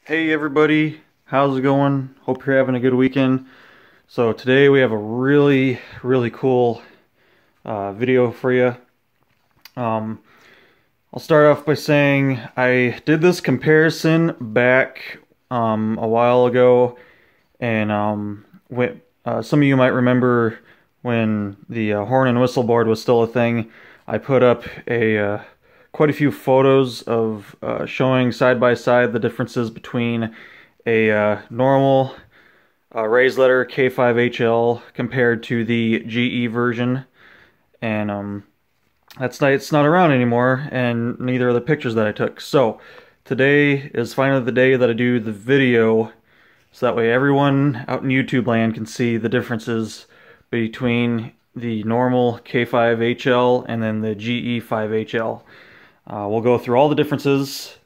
Hey everybody, how's it going? Hope you're having a good weekend. So today we have a really cool video for you. I'll start off by saying I did this comparison back a while ago, and some of you might remember when the horn and whistle board was still a thing. I put up quite a few photos of showing side by side the differences between a normal raised letter K5HL compared to the GE version, and it's not around anymore, and neither are the pictures that I took. So today is finally the day that I do the video, so that way everyone out in YouTube land can see the differences between the normal K5HL and then the GE5HL. We'll go through all the differences,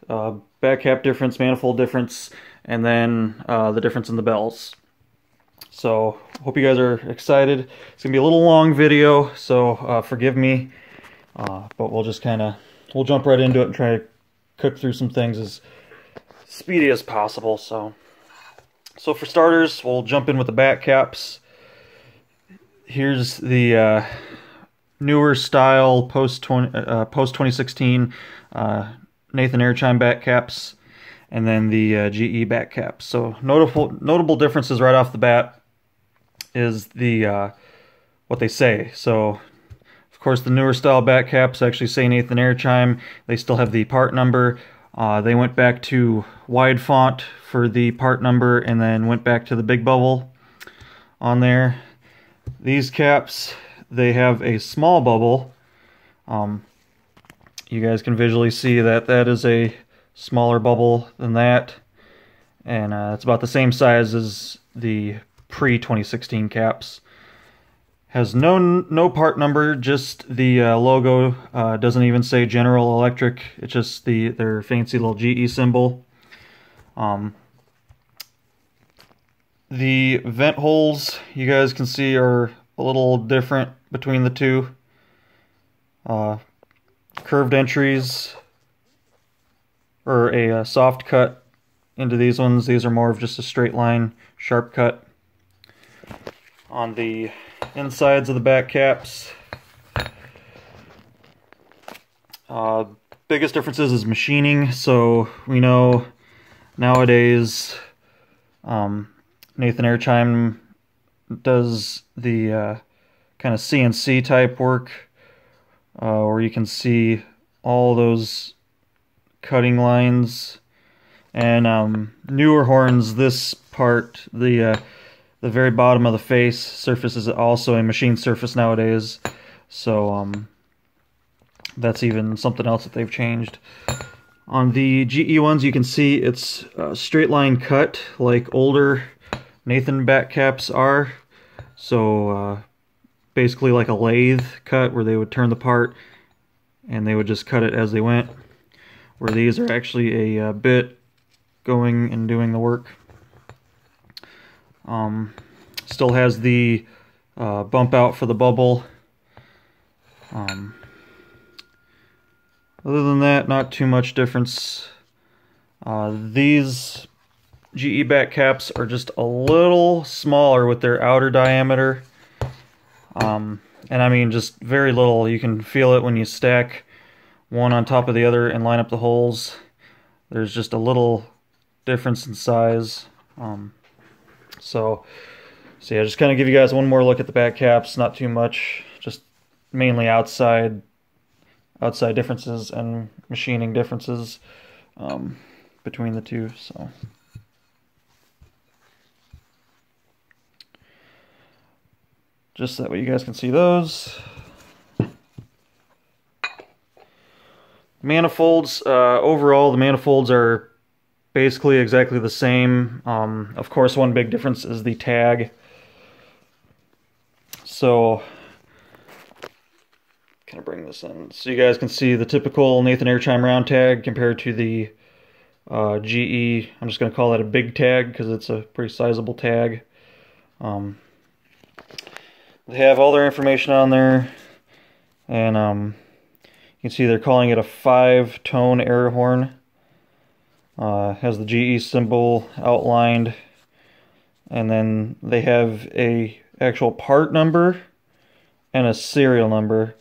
back cap difference, manifold difference, and then the difference in the bells. So hope you guys are excited. It's gonna be a little long video, so forgive me, but we'll jump right into it and try to cook through some things as speedy as possible. So for starters, we'll jump in with the back caps. Here's the newer style post 2016 Nathan Airchime back caps, and then the GE back caps. So notable differences right off the bat is the what they say. So of course the newer style back caps actually say Nathan Airchime. They still have the part number. They went back to wide font for the part number and then went back to the big bubble on there. These caps, they have a small bubble. You guys can visually see that that is a smaller bubble than that, and it's about the same size as the pre-2016 caps. Has no part number, just the logo. Doesn't even say General Electric. It's just their fancy little GE symbol. The vent holes, you guys can see, are a little different between the two. Curved entries, or a soft cut into these ones. These are more of just a straight line, sharp cut. On the insides of the back caps, biggest differences is machining. So we know nowadays Nathan Airchime does the kind of CNC type work, where you can see all those cutting lines. And newer horns, this part, the very bottom of the face surface, is also a machine surface nowadays. So that's even something else that they've changed. On the GE ones, you can see it's a straight line cut like older Nathan back caps are. So basically like a lathe cut, where they would turn the part and they would just cut it as they went, where these are actually a bit going and doing the work. Still has the bump out for the bubble. Other than that, not too much difference. These GE back caps are just a little smaller with their outer diameter. And I mean just very little. You can feel it when you stack one on top of the other and line up the holes. There's just a little difference in size. So yeah, just kind of give you guys one more look at the back caps. Not too much, just mainly outside differences and machining differences between the two. So just that way you guys can see those. Manifolds, overall the manifolds are basically exactly the same. Of course, one big difference is the tag. So kind of bring this in so you guys can see the typical Nathan Airchime round tag compared to the GE. I'm just going to call that a big tag because it's a pretty sizable tag. They have all their information on there, and you can see they're calling it a 5-tone air horn. Has the GE symbol outlined, and then they have a actual part number and a serial number,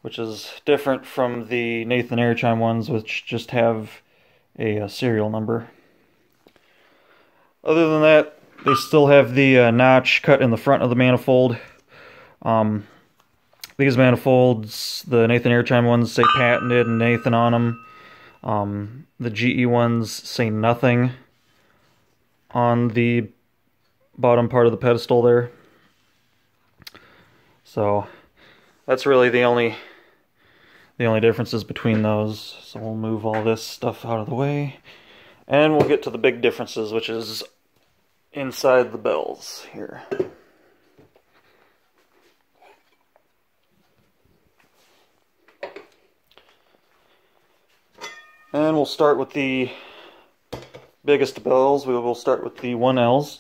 which is different from the Nathan Airchime ones, which just have a serial number. Other than that, they still have the notch cut in the front of the manifold. These manifolds, the Nathan Airchime ones, say patented and Nathan on them. The GE ones say nothing on the bottom part of the pedestal there. So that's really the only differences between those. So we'll move all this stuff out of the way, and we'll get to the big differences, which is inside the bells here. And we'll start with the biggest bells. We will start with the 1Ls.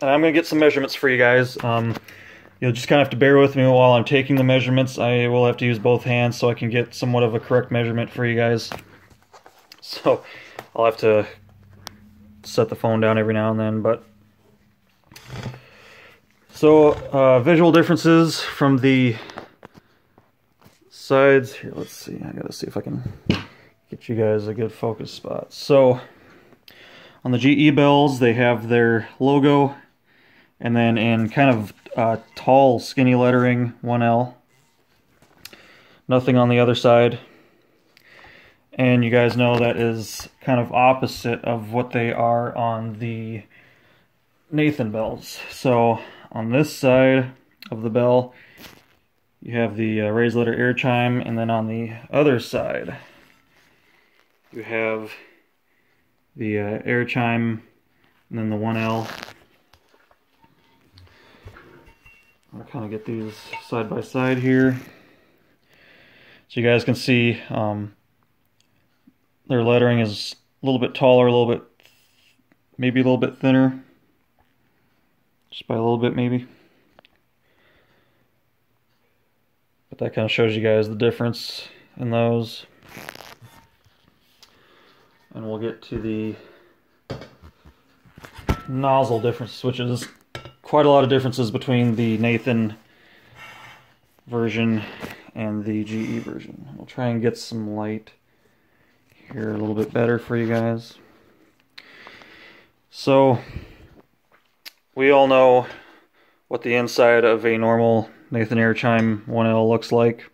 And I'm going to get some measurements for you guys. You'll just kind of have to bear with me while I'm taking the measurements. I will have to use both hands so I can get somewhat of a correct measurement for you guys. So I'll have to set the phone down every now and then. But so visual differences from the sides here. Let's see. I gotta see if I can get you guys a good focus spot. So on the GE bells, they have their logo, and then in kind of tall, skinny lettering, 1L. Nothing on the other side. And you guys know that is kind of opposite of what they are on the Nathan bells. So on this side of the bell, you have the raised letter Airchime, and then on the other side, you have the Airchime, and then the 1L. I'll kind of get these side by side here, so you guys can see their lettering is a little bit taller, maybe a little bit thinner, just by a little bit maybe. But that kind of shows you guys the difference in those. And we'll get to the nozzle difference, which is quite a lot of differences between the Nathan version and the GE version. We'll try and get some light here a little bit better for you guys. So we all know what the inside of a normal Nathan Airchime 1L looks like.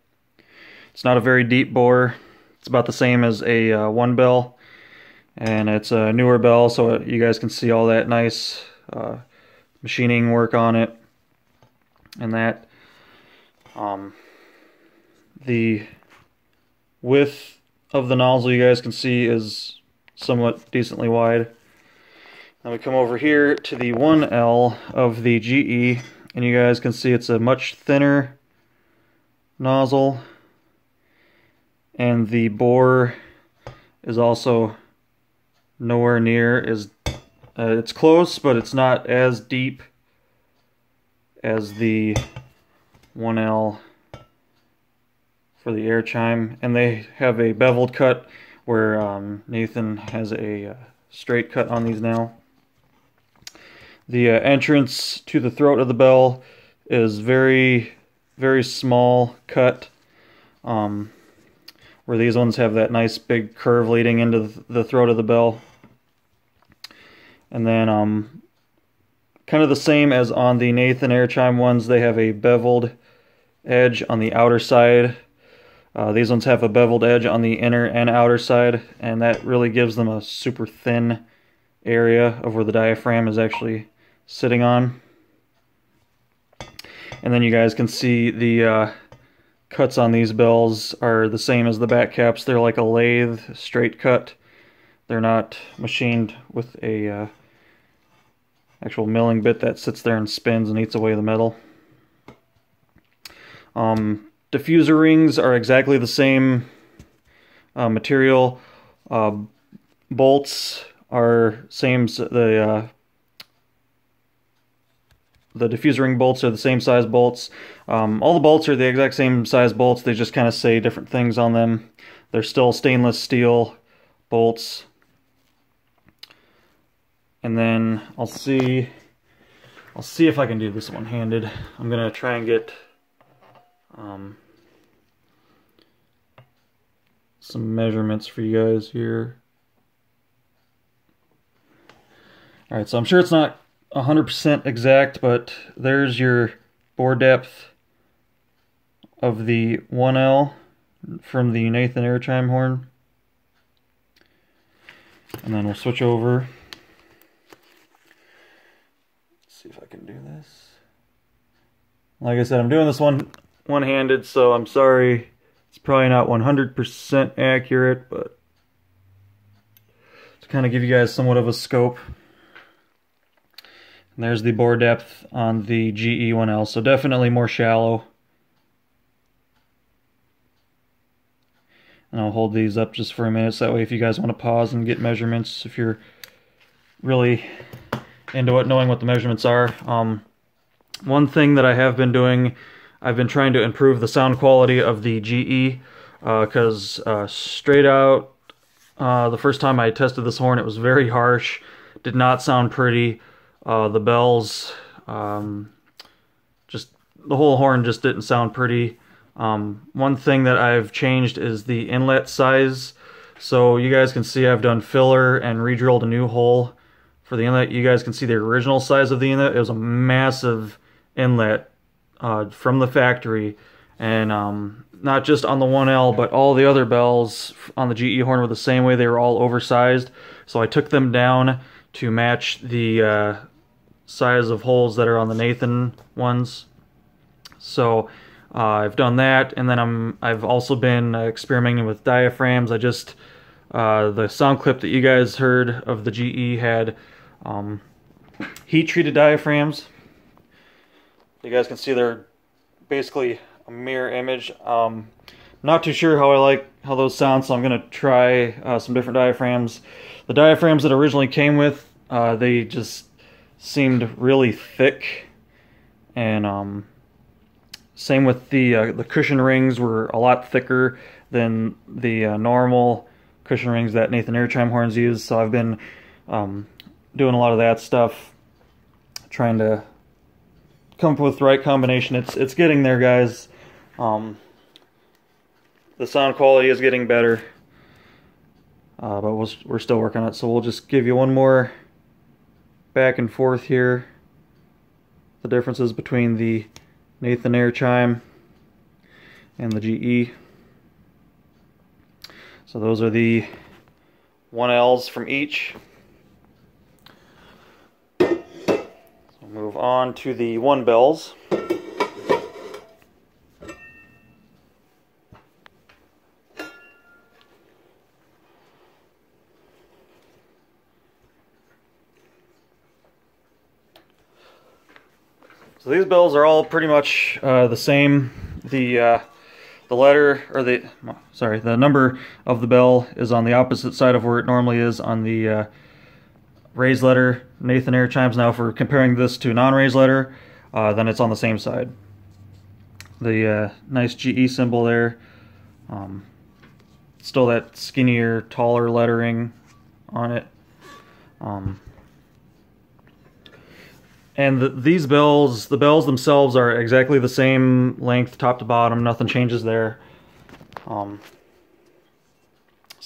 It's not a very deep bore. It's about the same as a 1 bell, and it's a newer bell, so you guys can see all that nice machining work on it. And that the width of the nozzle, you guys can see, is somewhat decently wide. Now we come over here to the 1L of the GE, and you guys can see it's a much thinner nozzle, and the bore is also nowhere near as it's close, but it's not as deep as the 1L for the Airchime. And they have a beveled cut, where Nathan has a straight cut on these now. The entrance to the throat of the bell is very, very small cut, where these ones have that nice big curve leading into the throat of the bell. And then kind of the same as on the Nathan Airchime ones, they have a beveled edge on the outer side. These ones have a beveled edge on the inner and outer side, and that really gives them a super thin area of where the diaphragm is actually sitting on. And then you guys can see the cuts on these bells are the same as the back caps. They're like a lathe straight cut. They're not machined with a actual milling bit that sits there and spins and eats away the metal. Diffuser rings are exactly the same material. Bolts are same. The diffuser ring bolts are the same size bolts. All the bolts are the exact same size bolts. They just kind of say different things on them. They're still stainless steel bolts. And then I'll see if I can do this one-handed. I'm gonna try and get some measurements for you guys here. Alright, so I'm sure it's not 100% exact, but there's your bore depth of the 1L from the Nathan air chime horn. And then we'll switch over. Let's see if I can do this. Like I said, I'm doing this one-handed, so I'm sorry. It's probably not 100% accurate, but to kind of give you guys somewhat of a scope. And there's the bore depth on the GE1L, so definitely more shallow. And I'll hold these up just for a minute, so that way if you guys want to pause and get measurements, if you're really into knowing what the measurements are. One thing that I have been doing, I've been trying to improve the sound quality of the GE, because straight out, the first time I tested this horn, it was very harsh, did not sound pretty. The bells, just the whole horn just didn't sound pretty. One thing that I've changed is the inlet size. So you guys can see I've done filler and re-drilled a new hole for the inlet. You guys can see the original size of the inlet. It was a massive inlet from the factory, and not just on the 1L, but all the other bells on the GE horn were the same way. They were all oversized. So I took them down to match the size of holes that are on the Nathan ones. So I've done that, and then I've also been experimenting with diaphragms. I just the sound clip that you guys heard of the GE had heat-treated diaphragms. You guys can see they're basically a mirror image. Not too sure how I like how those sound, so I'm gonna try some different diaphragms. The diaphragms that originally came with, they just seemed really thick, and same with the cushion rings were a lot thicker than the normal cushion rings that Nathan air chime horns use. So I've been doing a lot of that stuff, trying to come up with the right combination. It's getting there, guys. The sound quality is getting better, but we're still working on it. So we'll just give you one more back and forth here. The differences between the Nathan air chime and the GE. So those are the 1Ls from each. So move on to the 1 bells. So these bells are all pretty much the same. The letter, or the number of the bell is on the opposite side of where it normally is on the raised letter Nathan air chimes. Now if we're comparing this to non-raised letter, then it's on the same side. The nice GE symbol there. Still that skinnier, taller lettering on it. And these bells, the bells themselves are exactly the same length top to bottom, nothing changes there. So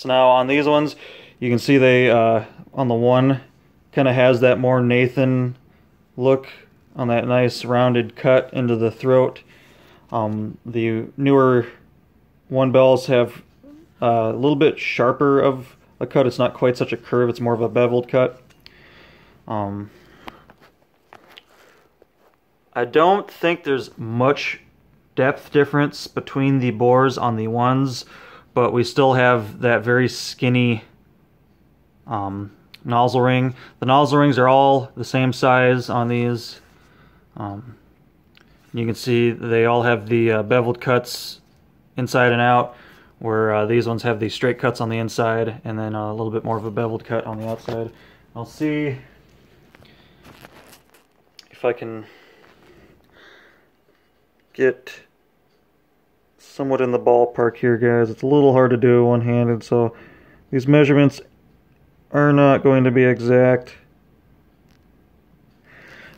now on these ones, you can see they, on the one, kind of has that more Nathan look on that nice rounded cut into the throat. The newer 1 bells have a little bit sharper of a cut. It's not quite such a curve, it's more of a beveled cut. I don't think there's much depth difference between the bores on the ones, but we still have that very skinny nozzle ring. The nozzle rings are all the same size on these. You can see they all have the beveled cuts inside and out, where these ones have the straight cuts on the inside and then a little bit more of a beveled cut on the outside. I'll see if I can get somewhat in the ballpark here, guys. It's a little hard to do one-handed, so these measurements are not going to be exact.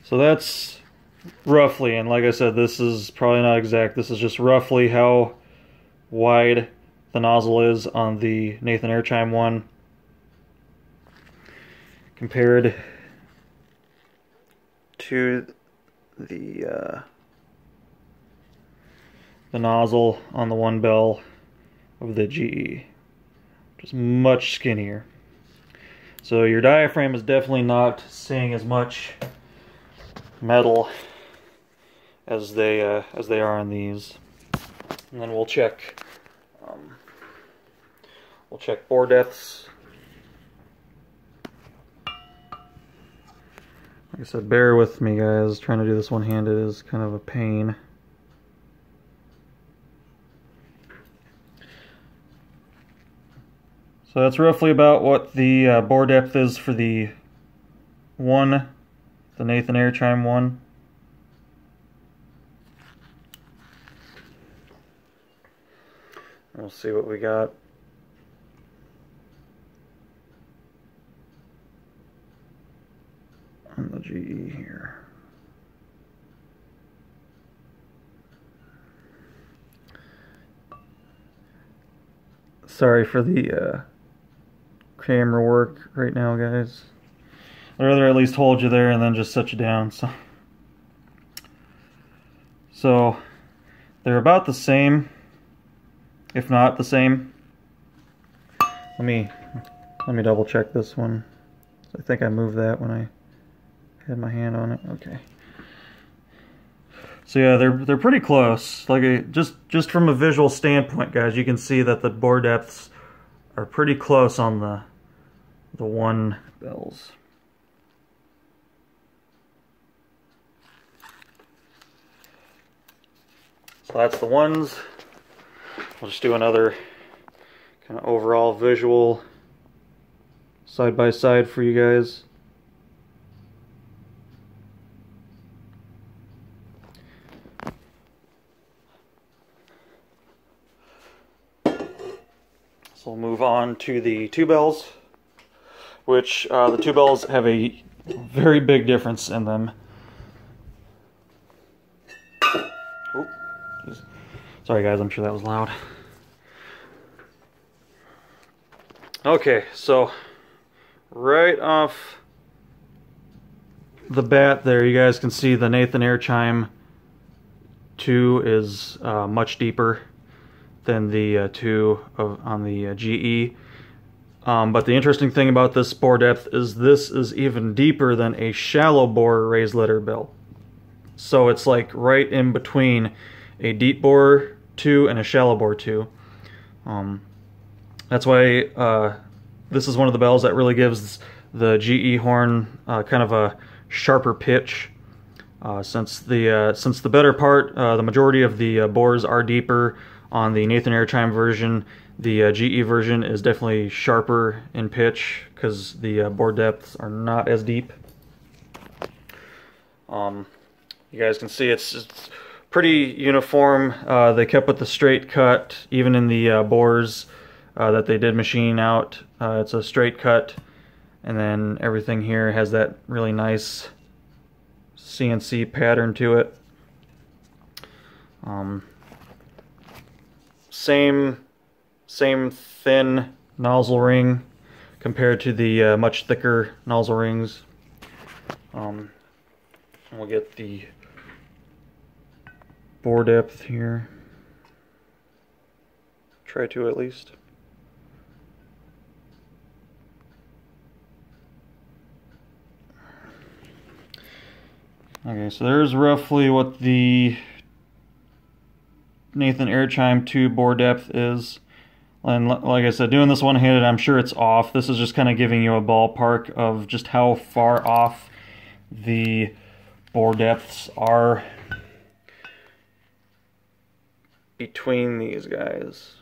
So that's roughly, and like I said, this is probably not exact. This is just roughly how wide the nozzle is on the Nathan Airchime one compared to the nozzle on the one bell of the GE. Just much skinnier. So your diaphragm is definitely not seeing as much metal as they are on these. And then we'll check bore depths. Like I said, bear with me, guys. Trying to do this one-handed is kind of a pain. So that's roughly about what the bore depth is for the Nathan Airchime one. We'll see what we got. On the GE here. Sorry for the camera work right now, guys. I'd rather at least hold you there and then just set you down. So they're about the same, if not the same. Let me double check this one. I think I moved that when I had my hand on it. Okay. So yeah, they're pretty close. Like just from a visual standpoint, guys, you can see that the bore depths are pretty close on the one bells. So that's the ones. We'll just do another kind of overall visual side by side for you guys. So we'll move on to the two bells, which the two bells have a very big difference in them. Oh, geez. Sorry guys, I'm sure that was loud. Okay, so right off the bat there, you guys can see the Nathan Airchime 2 is much deeper than the 2 on the GE. But the interesting thing about this bore depth is this is even deeper than a shallow bore raised letter bell. So it's like right in between a deep bore 2 and a shallow bore 2. That's why this is one of the bells that really gives the GE horn kind of a sharper pitch. Since the better part, the majority of the bores are deeper on the Nathan Airchime version, the GE version is definitely sharper in pitch because the bore depths are not as deep. You guys can see it's pretty uniform. They kept with the straight cut, even in the bores that they did machine out. It's a straight cut, and then everything here has that really nice CNC pattern to it. Same thin nozzle ring compared to the much thicker nozzle rings. We'll get the bore depth here. Try to at least. Okay, so there's roughly what the Nathan Airchime 2 bore depth is. And like I said, doing this one-handed, I'm sure it's off. This is just kind of giving you a ballpark of just how far off the bore depths are between these guys.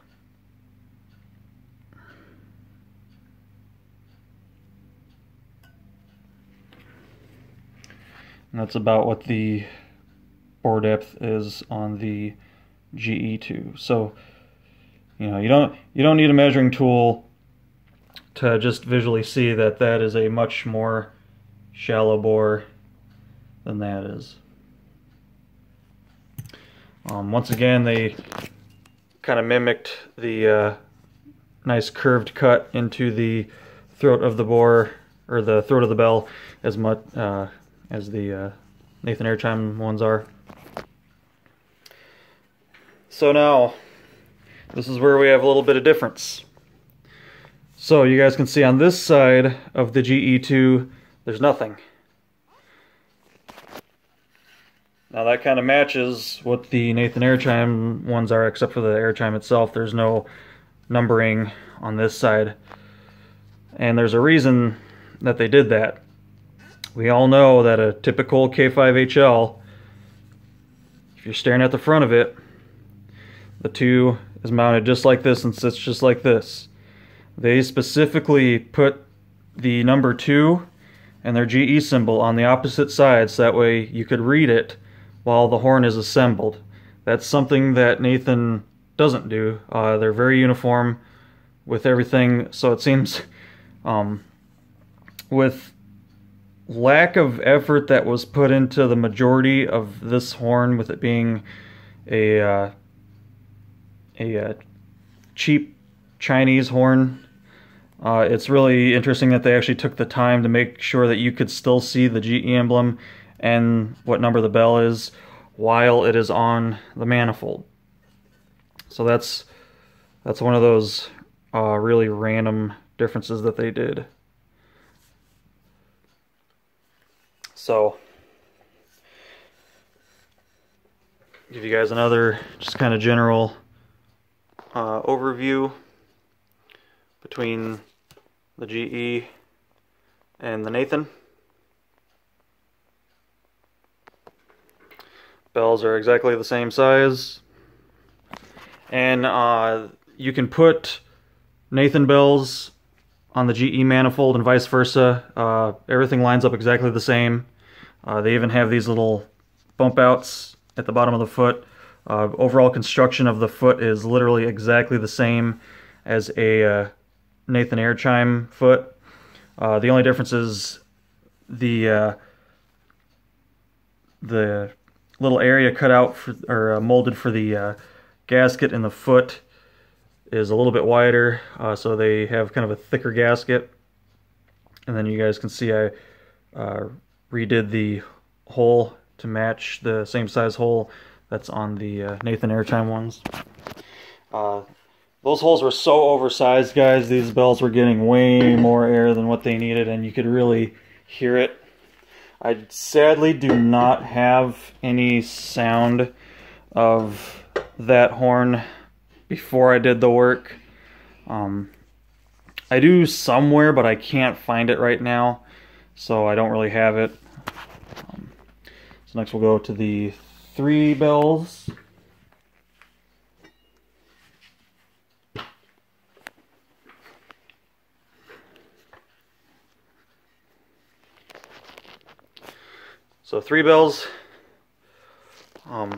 And that's about what the bore depth is on the GE2. So, you know, you don't need a measuring tool to just visually see that that is a much more shallow bore than that is. Once again, they kind of mimicked the nice curved cut into the throat of the bore, or the throat of the bell, as much as the Nathan Airchime ones are. So now, this is where we have a little bit of difference. So you guys can see on this side of the GE2, there's nothing. Now that kind of matches what the Nathan Airchime ones are, except for the Airchime itself. There's no numbering on this side. And there's a reason that they did that. We all know that a typical K5HL, if you're staring at the front of it, the 2 is mounted just like this and sits just like this. They specifically put the number 2 and their GE symbol on the opposite side so that way you could read it while the horn is assembled. That's something that Nathan doesn't do. They're very uniform with everything, so it seems with lack of effort that was put into the majority of this horn, with it being a cheap Chinese horn, it's really interesting that they actually took the time to make sure that you could still see the GE emblem and what number the bell is while it is on the manifold. So that's one of those really random differences that they did. So, give you guys another just kind of general overview between the GE and the Nathan. Bells are exactly the same size, and you can put Nathan bells on the GE manifold and vice versa. Everything lines up exactly the same. They even have these little bump outs at the bottom of the foot. Overall construction of the foot is literally exactly the same as a Nathan Airchime foot. The only difference is the little area cut out for, or molded for the gasket in the foot is a little bit wider, so they have kind of a thicker gasket. And then you guys can see I redid the hole to match the same size hole that's on the Nathan Airchime ones. Those holes were so oversized, guys. These bells were getting way more air than what they needed, and you could really hear it. I sadly do not have any sound of that horn before I did the work. I do somewhere, but I can't find it right now, so I don't really have it. So next we'll go to the 3 bells. So 3 bells. I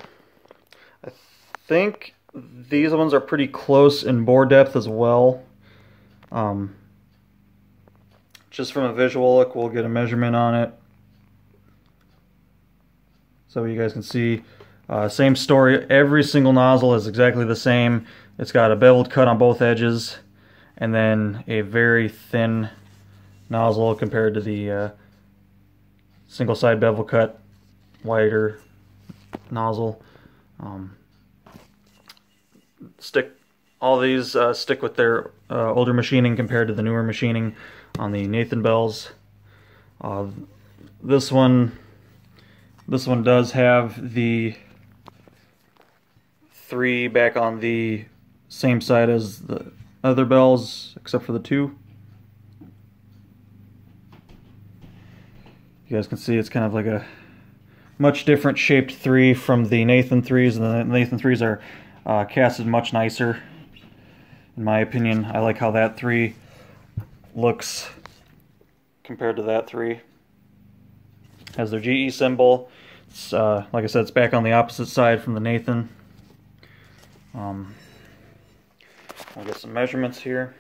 think these ones are pretty close in bore depth as well. Just from a visual look, we'll get a measurement on it. So you guys can see, same story. Every single nozzle is exactly the same. It's got a beveled cut on both edges, and then a very thin nozzle compared to the single side bevel cut, wider nozzle. All these stick with their older machining compared to the newer machining on the Nathan bells. This one does have the 3 back on the same side as the other bells, except for the 2. You guys can see it's kind of like a much different shaped 3 from the Nathan 3s, and the Nathan 3s are casted much nicer. In my opinion, I like how that 3 looks compared to that 3. Has their GE symbol. It's, like I said, it's back on the opposite side from the Nathan. I'll get some measurements here.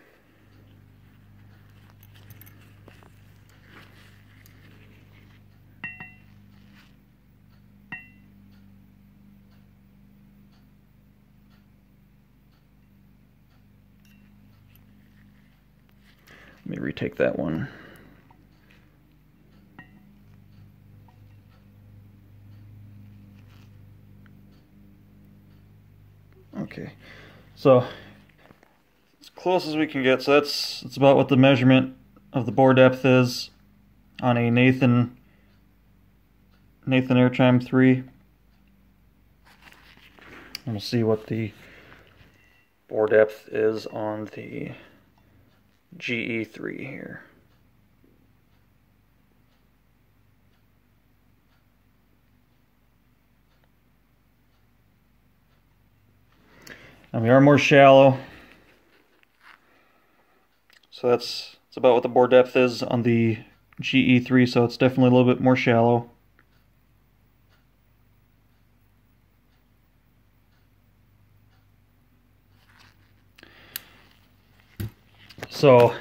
Let me retake that one. Okay, so as close as we can get. So that's about what the measurement of the bore depth is on a Nathan Airchime 3. And we'll see what the bore depth is on the GE3 here. And we are more shallow, so that's about what the bore depth is on the GE3, so it's definitely a little bit more shallow. So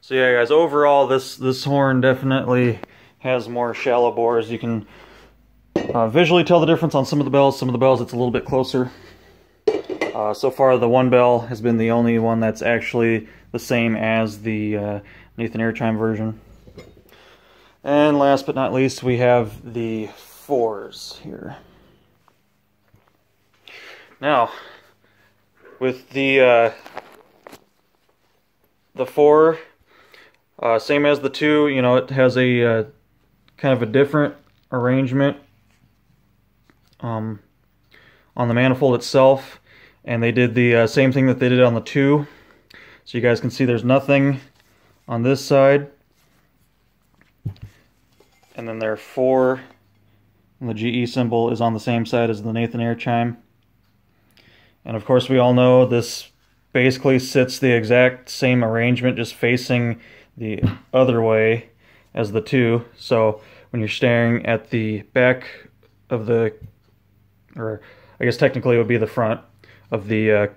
yeah, guys, overall this horn definitely has more shallow bores. You can visually tell the difference on some of the bells. Some of the bells it's a little bit closer. So far the one bell has been the only one that's actually the same as the Nathan Airchime version. And last but not least, we have the 4s here. Now, with the 4, same as the 2, you know, it has a kind of a different arrangement on the manifold itself. And they did the same thing that they did on the 2. So you guys can see there's nothing on this side. And then their 4, and the GE symbol is on the same side as the Nathan Airchime. And of course we all know this basically sits the exact same arrangement, just facing the other way as the 2. So when you're staring at the back of the, or I guess technically it would be the front of the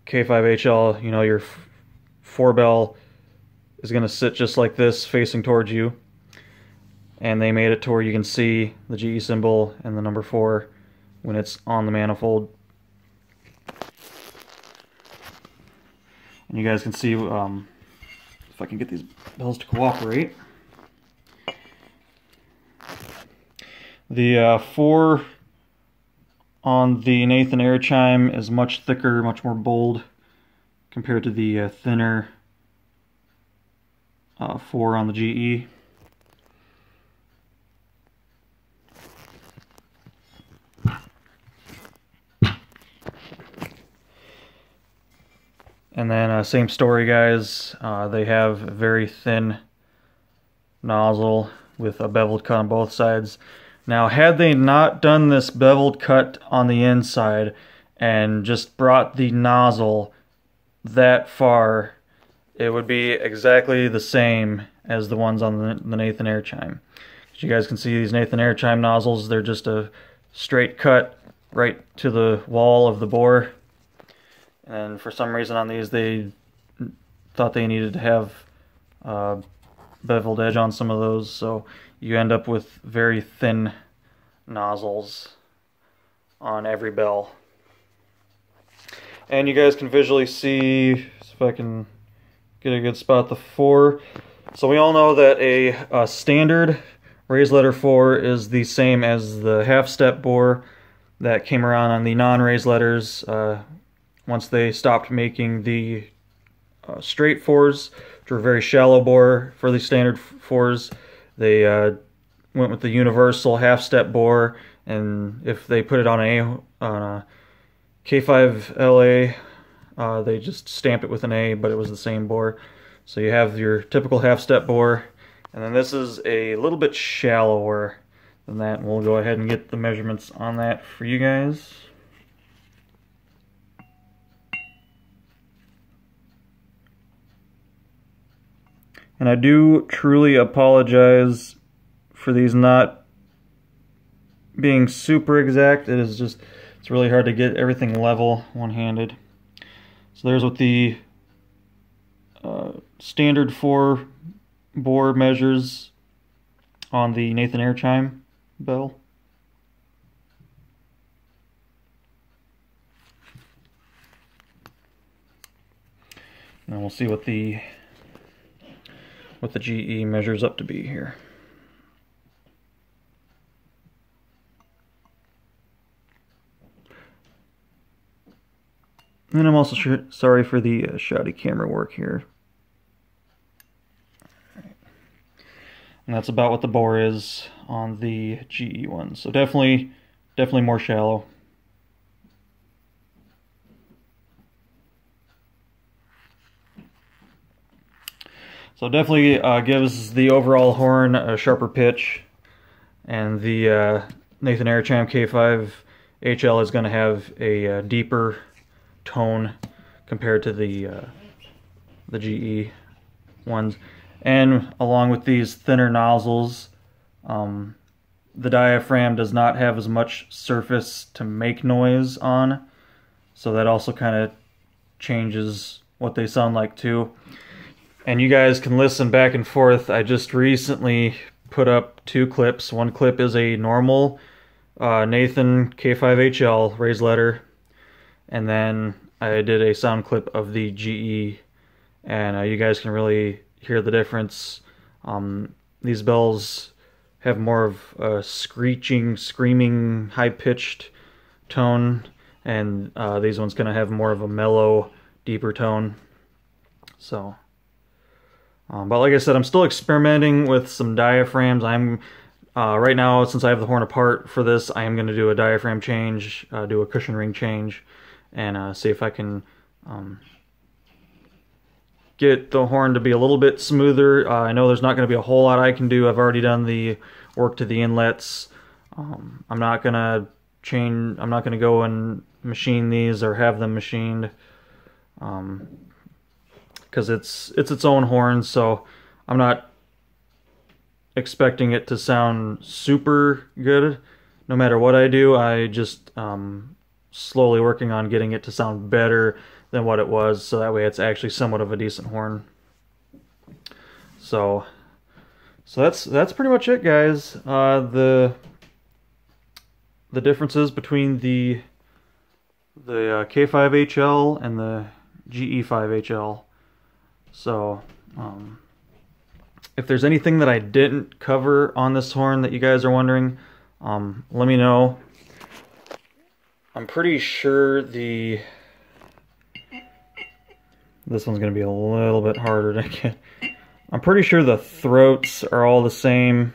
K5HL, you know, your 4 bell is going to sit just like this, facing towards you. And they made it to where you can see the GE symbol and the number 4 when it's on the manifold. And you guys can see, if I can get these bells to cooperate. The 4 on the Nathan Airchime is much thicker, much more bold compared to the thinner 4 on the GE. And then same story, guys. They have a very thin nozzle with a beveled cut on both sides. Now, had they not done this beveled cut on the inside and just brought the nozzle that far, it would be exactly the same as the ones on the Nathan Airchime. As you guys can see, these Nathan Airchime nozzles, they're just a straight cut right to the wall of the bore. And for some reason on these, they thought they needed to have beveled edge on some of those, so you end up with very thin nozzles on every bell. And you guys can visually see, if I can get a good spot, the 4. So we all know that a standard raised letter 4 is the same as the half-step bore that came around on the non-raised letters once they stopped making the straight 4s, which were very shallow bore for the standard 4s. They went with the universal half-step bore, and if they put it on a K5LA, they just stamped it with an A, but it was the same bore. So you have your typical half-step bore, and then this is a little bit shallower than that, and we'll go ahead and get the measurements on that for you guys. And I do truly apologize for these not being super exact. It's it's really hard to get everything level one-handed. So there's what the standard 4 bore measures on the Nathan air chime bell. And we'll see what the GE measures up to be here. And I'm also sorry for the shoddy camera work here. And that's about what the bore is on the GE one. So definitely more shallow. So definitely gives the overall horn a sharper pitch, and the Nathan Air Chime K5HL is going to have a deeper tone compared to the GE ones. And along with these thinner nozzles, the diaphragm does not have as much surface to make noise on, so that also kind of changes what they sound like too. And you guys can listen back and forth. I just recently put up 2 clips. One clip is a normal Nathan K5HL raised letter, and then I did a sound clip of the GE, and you guys can really hear the difference. These bells have more of a screeching, screaming, high-pitched tone, and these ones gonna have more of a mellow, deeper tone. So, but like I said, I'm still experimenting with some diaphragms. I'm right now, since I have the horn apart for this, I am going to do a diaphragm change, do a cushion ring change, and see if I can get the horn to be a little bit smoother. I know there's not going to be a whole lot I can do. I've already done the work to the inlets. I'm not going to change. I'm not going to go and machine these or have them machined, because it's its own horn, so I'm not expecting it to sound super good no matter what I do. I just slowly working on getting it to sound better than what it was, so that way it's actually somewhat of a decent horn. So that's pretty much it, guys. The differences between the K5HL and the GE5HL. So, if there's anything that I didn't cover on this horn that you guys are wondering, let me know. I'm pretty sure this one's going to be a little bit harder to get. I'm pretty sure the throats are all the same.